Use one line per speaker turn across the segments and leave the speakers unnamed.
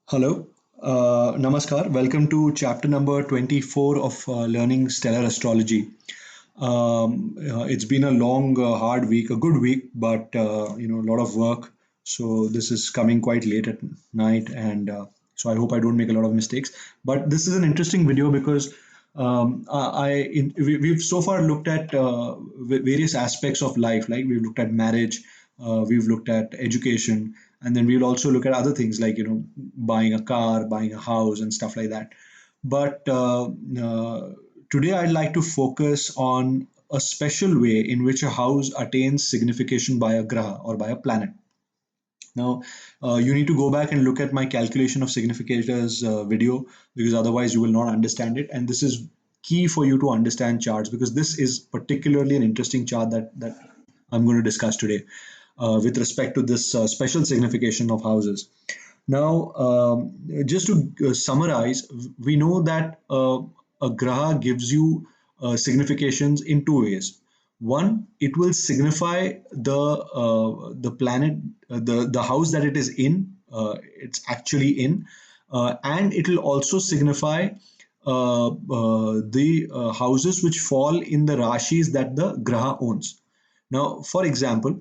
Hello, Namaskar. Welcome to chapter number 24 of Learning Stellar Astrology. It's been a long, hard week, a good week, but a lot of work. So this is coming quite late at night, and so I hope I don't make a lot of mistakes. But this is an interesting video because we've so far looked at various aspects of life. Like we've looked at marriage, we've looked at education, and then we'll also look at other things like buying a car, buying a house, and stuff like that. But today I'd like to focus on a special way in which a house attains signification by a graha or by a planet. Now, you need to go back and look at my calculation of significators video, because otherwise you will not understand it. And this is key for you to understand charts, because this is particularly an interesting chart that I'm going to discuss today with respect to this special signification of houses. Now, just to summarize, we know that a graha gives you significations in two ways. One, it will signify the planet, the house that it is in, it's actually in, and it will also signify the houses which fall in the rashis that the graha owns. Now, for example,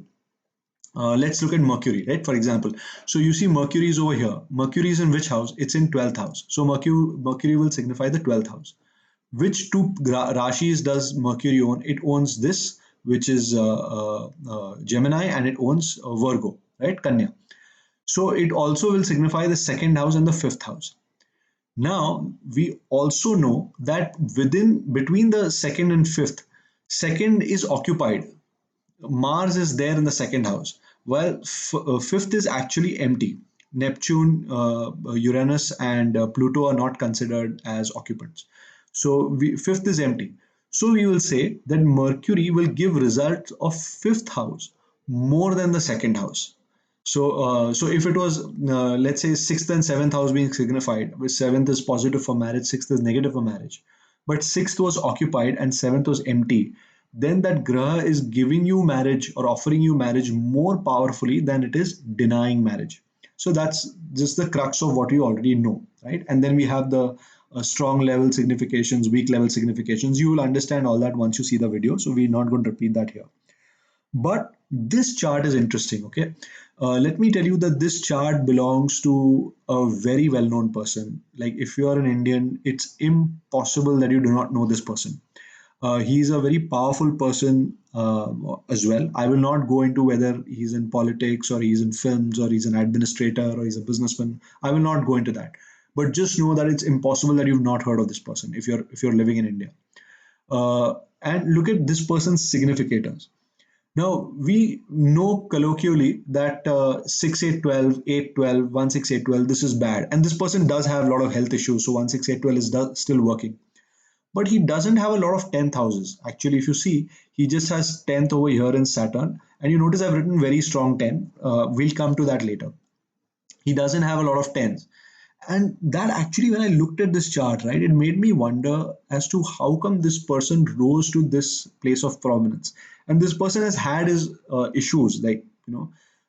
let's look at Mercury, right? For example, so you see Mercury is over here. Mercury is in which house? It's in 12th house. So Mercury will signify the 12th house. Which two Rashis does Mercury own? It owns this, which is Gemini, and it owns Virgo, right? Kanya. So it also will signify the second house and the fifth house. Now, we also know that between the second and fifth, second is occupied. Mars is there in the second house, while fifth is actually empty. Neptune, Uranus, and Pluto are not considered as occupants. So fifth is empty. So we will say that Mercury will give results of fifth house more than the second house. So if it was, let's say, sixth and seventh house being signified, where seventh is positive for marriage, sixth is negative for marriage, but sixth was occupied and seventh was empty, then that graha is giving you marriage or offering you marriage more powerfully than it is denying marriage. So that's just the crux of what you already know, right? And then we have the strong level significations, weak level significations. You will understand all that once you see the video. So we're not going to repeat that here. But this chart is interesting, okay? Let me tell you that this chart belongs to a very well known person. Like, if you are an Indian, it's impossible that you do not know this person. He's a very powerful person as well. I will not go into whether he's in politics or he's in films or he's an administrator or he's a businessman. I will not go into that. But just know that it's impossible that you've not heard of this person if you're living in India. And look at this person's significators. Now, we know colloquially that 6, 8, 12, 8, 12, 1, 6, 8, 12, this is bad. And this person does have a lot of health issues. So 1, 6, 8, 12 is still working. But he doesn't have a lot of 10th houses. Actually, if you see, he just has 10th over here in Saturn. And you notice I've written very strong 10. We'll come to that later. He doesn't have a lot of 10s. And that actually, when I looked at this chart, right, it made me wonder as to how come this person rose to this place of prominence. And this person has had his issues, like,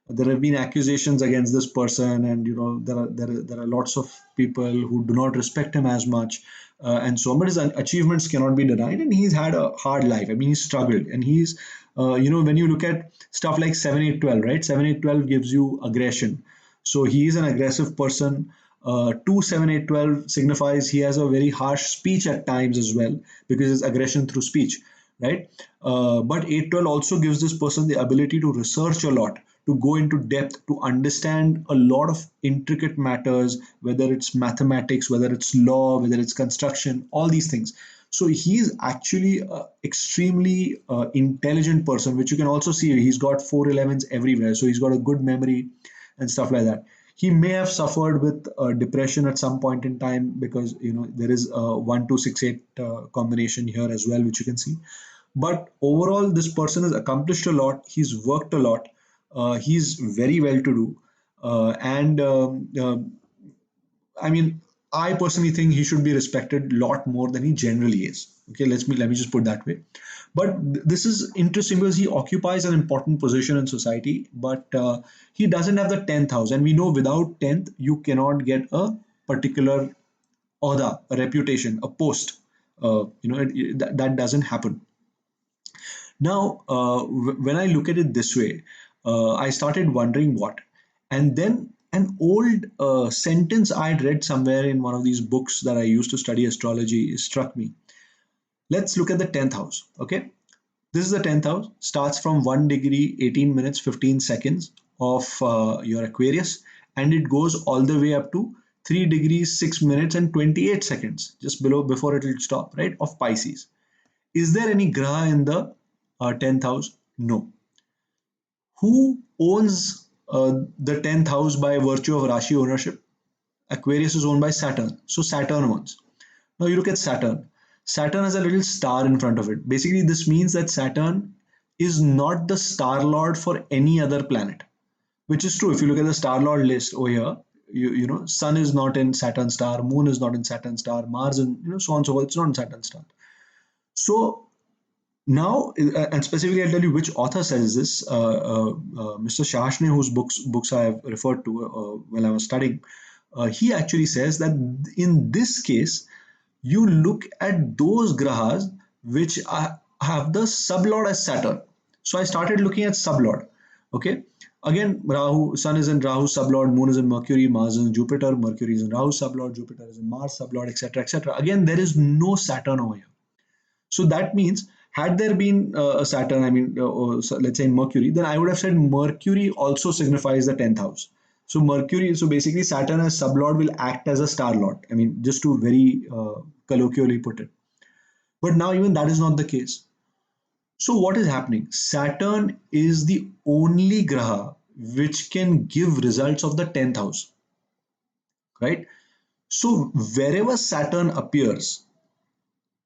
there have been accusations against this person, and there are lots of people who do not respect him as much, and so on. But his achievements cannot be denied, and he's had a hard life. I mean, he's struggled, and he's when you look at stuff like 7, 8, 12, right? 7, 8, 12 gives you aggression. So he is an aggressive person. 2, 7, 8, 12 signifies he has a very harsh speech at times as well, because it's aggression through speech, right? But 8, 12 also gives this person the ability to research a lot, to go into depth, to understand a lot of intricate matters, whether it's mathematics, whether it's law, whether it's construction, all these things. So he's actually an extremely intelligent person, which you can also see. He's got 4 11s everywhere. So he's got a good memory and stuff like that. He may have suffered with depression at some point in time, because there is a 1 2 6 8 combination here as well, which you can see. But overall, this person has accomplished a lot. He's worked a lot. He's very well to do, and I mean, I personally think he should be respected a lot more than he generally is. Okay, let me just put that way. But this is interesting because he occupies an important position in society, but he doesn't have the 10th house. And we know without 10th, you cannot get a particular order, a reputation, a post. That doesn't happen. Now, when I look at it this way, I started wondering what. And then an old sentence I'd read somewhere in one of these books that I used to study astrology struck me. Let's look at the 10th house. Okay. This is the 10th house, starts from 1 degree, 18 minutes, 15 seconds of your Aquarius, and it goes all the way up to 3 degrees, 6 minutes, and 28 seconds, just below before it will stop, right, of Pisces. Is there any graha in the 10th house? No. Who owns the 10th house by virtue of Rashi ownership? Aquarius is owned by Saturn. So Saturn owns. Now you look at Saturn. Saturn has a little star in front of it. Basically, this means that Saturn is not the star lord for any other planet, which is true. If you look at the star lord list over here, you know, Sun is not in Saturn star, Moon is not in Saturn star, Mars and so on and so forth. It's not in Saturn star. So now, and specifically, I'll tell you which author says this. Mr. Shashne, whose books I have referred to while I was studying, he actually says that in this case, you look at those grahas which have the sublord as Saturn. So I started looking at sublord. Okay. Again, Rahu, Sun is in Rahu sublord, Moon is in Mercury, Mars is in Jupiter, Mercury is in Rahu sublord, Jupiter is in Mars sublord, etc., etc. Again, there is no Saturn over here. So that means, had there been a Saturn, I mean, so let's say Mercury, then I would have said Mercury also signifies the 10th house. So Mercury, so basically Saturn as sublord will act as a star lord. I mean, just to very colloquially put it. But now even that is not the case. So what is happening? Saturn is the only graha which can give results of the 10th house, right? So wherever Saturn appears,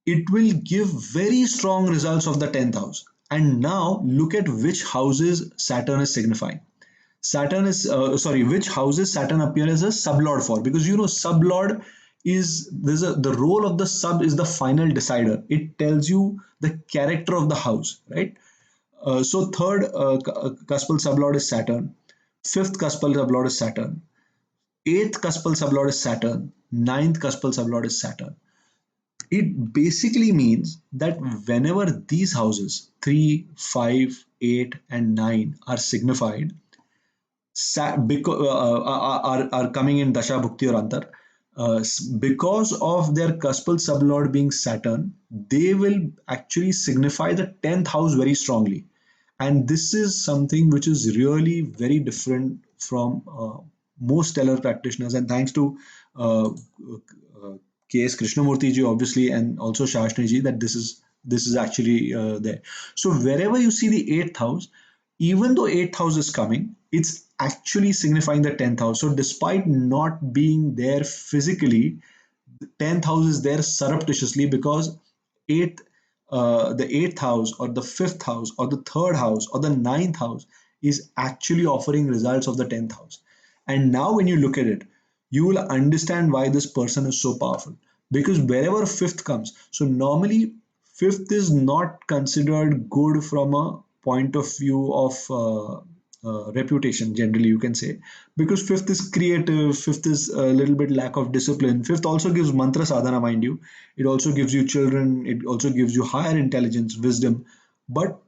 it will give very strong results of the 10th house. And now look at which houses Saturn is signifying. Saturn is, which houses Saturn appear as a sublord for, because you know, sublord is, the role of the sub is the final decider. It tells you the character of the house, right? So third cuspal sublord is Saturn, fifth cuspal sublord is Saturn, eighth cuspal sublord is Saturn, ninth cuspal sublord is Saturn. It basically means that whenever these houses 3, 5, 8, and 9 are signified, are coming in Dasha Bhukti or Antar, because of their cuspal sublord being Saturn, they will actually signify the 10th house very strongly. And this is something which is really very different from most stellar practitioners. And thanks to K.S. Krishnamurti ji, obviously, and also Shashni ji, that this is actually there. So wherever you see the 8th house, even though 8th house is coming, it's actually signifying the 10th house. So despite not being there physically, the 10th house is there surreptitiously, because eighth the 8th house or the 5th house or the 3rd house or the 9th house is actually offering results of the 10th house. And now when you look at it, you will understand why this person is so powerful, because wherever 5th comes, so normally 5th is not considered good from a point of view of reputation, generally you can say, because 5th is creative, 5th is a little bit lack of discipline. 5th also gives mantra sadhana, mind you. It also gives you children, it also gives you higher intelligence, wisdom. But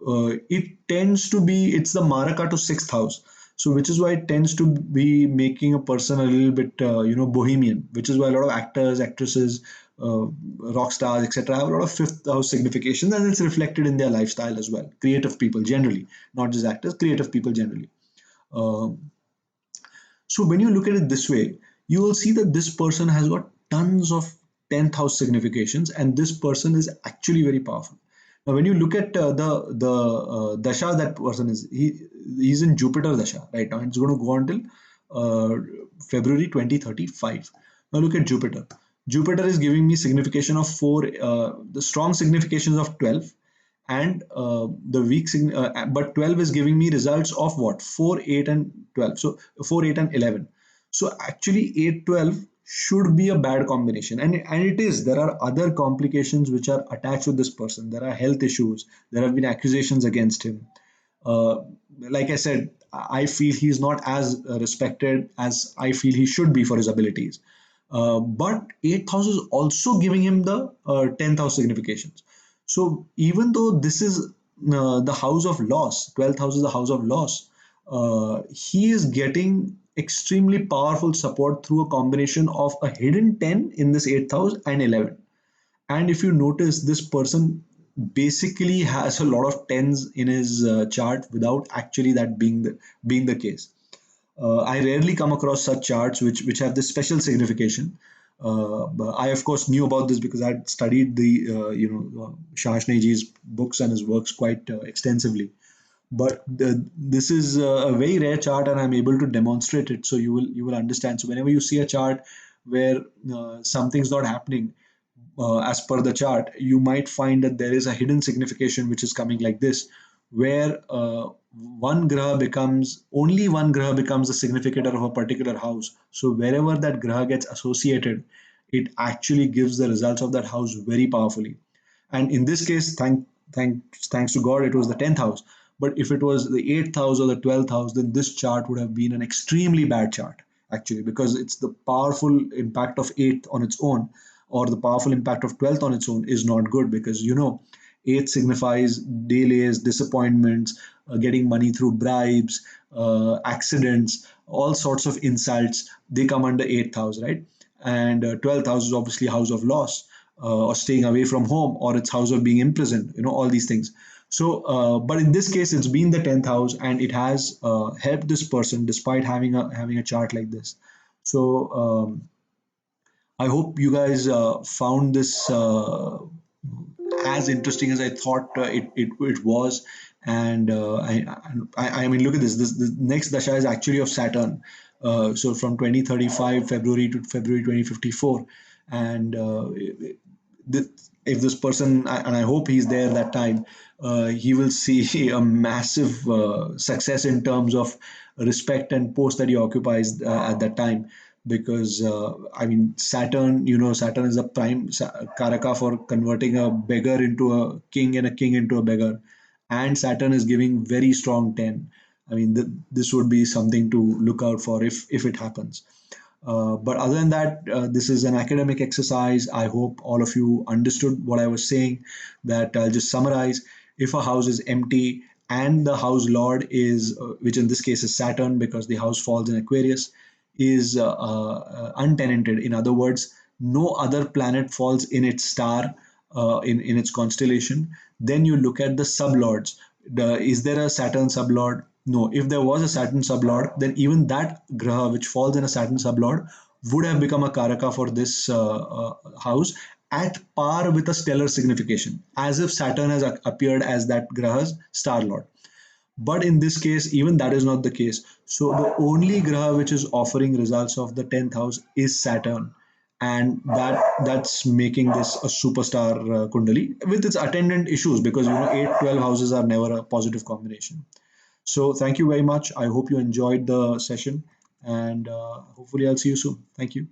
it tends to be, it's the maraka to 6th house. So which is why it tends to be making a person a little bit bohemian, which is why a lot of actors, actresses, rock stars, etc., have a lot of 5th house significations, and it's reflected in their lifestyle as well. Creative people generally, not just actors, creative people generally. Um, so when you look at it this way, you will see that this person has got tons of 10th house significations, and this person is actually very powerful. Now, when you look at the dasha that person is, he's in Jupiter dasha right now. It's going to go until uh, February 2035. Now look at Jupiter. Jupiter is giving me signification of 4, the strong significations of 12, and but 12 is giving me results of what? 4, 8, and 12. So 4, 8, and 11. So actually 8, 12 should be a bad combination, and it is. There are other complications which are attached with this person. There are health issues. There have been accusations against him. uh, like I said, I feel he's not as respected as I feel he should be for his abilities. But eighth house is also giving him the 10th house significations. So even though this is the house of loss, 12th house is the house of loss, he is getting extremely powerful support through a combination of a hidden 10 in this 8th house and 11. And if you notice, this person basically has a lot of tens in his chart without actually that being the case. I rarely come across such charts which have this special signification. But I of course knew about this because I'd studied the Shahshneji's books and his works quite extensively. But this is a very rare chart, and I'm able to demonstrate it, so you will understand. So whenever you see a chart where something's not happening as per the chart, you might find that there is a hidden signification which is coming like this, where only one graha becomes the significator of a particular house. So wherever that graha gets associated, it actually gives the results of that house very powerfully. And in this case, thanks to God, it was the 10th house. But if it was the 8th house or the 12th house, then this chart would have been an extremely bad chart, actually, because it's the powerful impact of 8th on its own, or the powerful impact of 12th on its own is not good, because 8th signifies delays, disappointments, getting money through bribes, accidents, all sorts of insults. They come under 8th house, right? And 12th house is obviously house of loss, or staying away from home, or it's house of being imprisoned, all these things. So but in this case, it's been the 10th house, and it has helped this person despite having a chart like this. So I hope you guys found this as interesting as I thought it was. And I mean, look at this. The next dasha is actually of Saturn. So from 2035 February to February 2054, and if this person, and I hope he's there that time, he will see a massive success in terms of respect and post that he occupies at that time. Because I mean, Saturn is a prime karaka for converting a beggar into a king and a king into a beggar, and Saturn is giving very strong 10. I mean, this would be something to look out for if it happens. But other than that, this is an academic exercise. I hope all of you understood what I was saying. That I'll just summarize. If a house is empty and the house lord is, which in this case is Saturn, because the house falls in Aquarius, is untenanted. In other words, no other planet falls in its star, in its constellation. Then you look at the sublords. Is there a Saturn sublord? No. If there was a Saturn sublord, then even that graha which falls in a Saturn sublord would have become a karaka for this house, at par with a stellar signification, as if Saturn has appeared as that graha's star lord. But in this case, even that is not the case. So the only graha which is offering results of the 10th house is Saturn. And that's making this a superstar Kundali with its attendant issues, because 8, 12 houses are never a positive combination. So thank you very much. I hope you enjoyed the session, and hopefully I'll see you soon. Thank you.